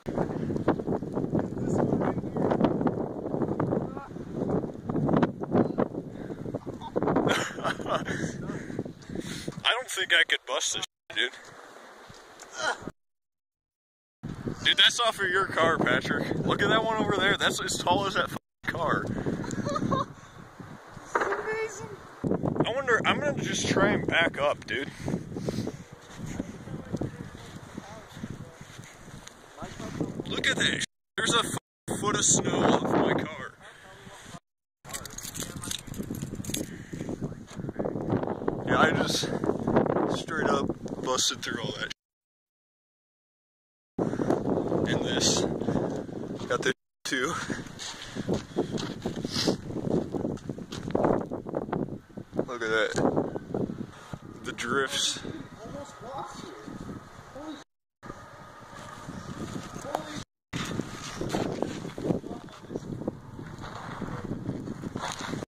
I don't think I could bust this shit, dude. Dude, that's off of your car, Patrick. Look at that one over there. That's as tall as that car. Amazing. I wonder, I'm gonna just try and back up, dude. Look at this. There's a foot of snow off my car. Yeah, I just straight up busted through all that. And this. Got this too. Look at that. The drifts.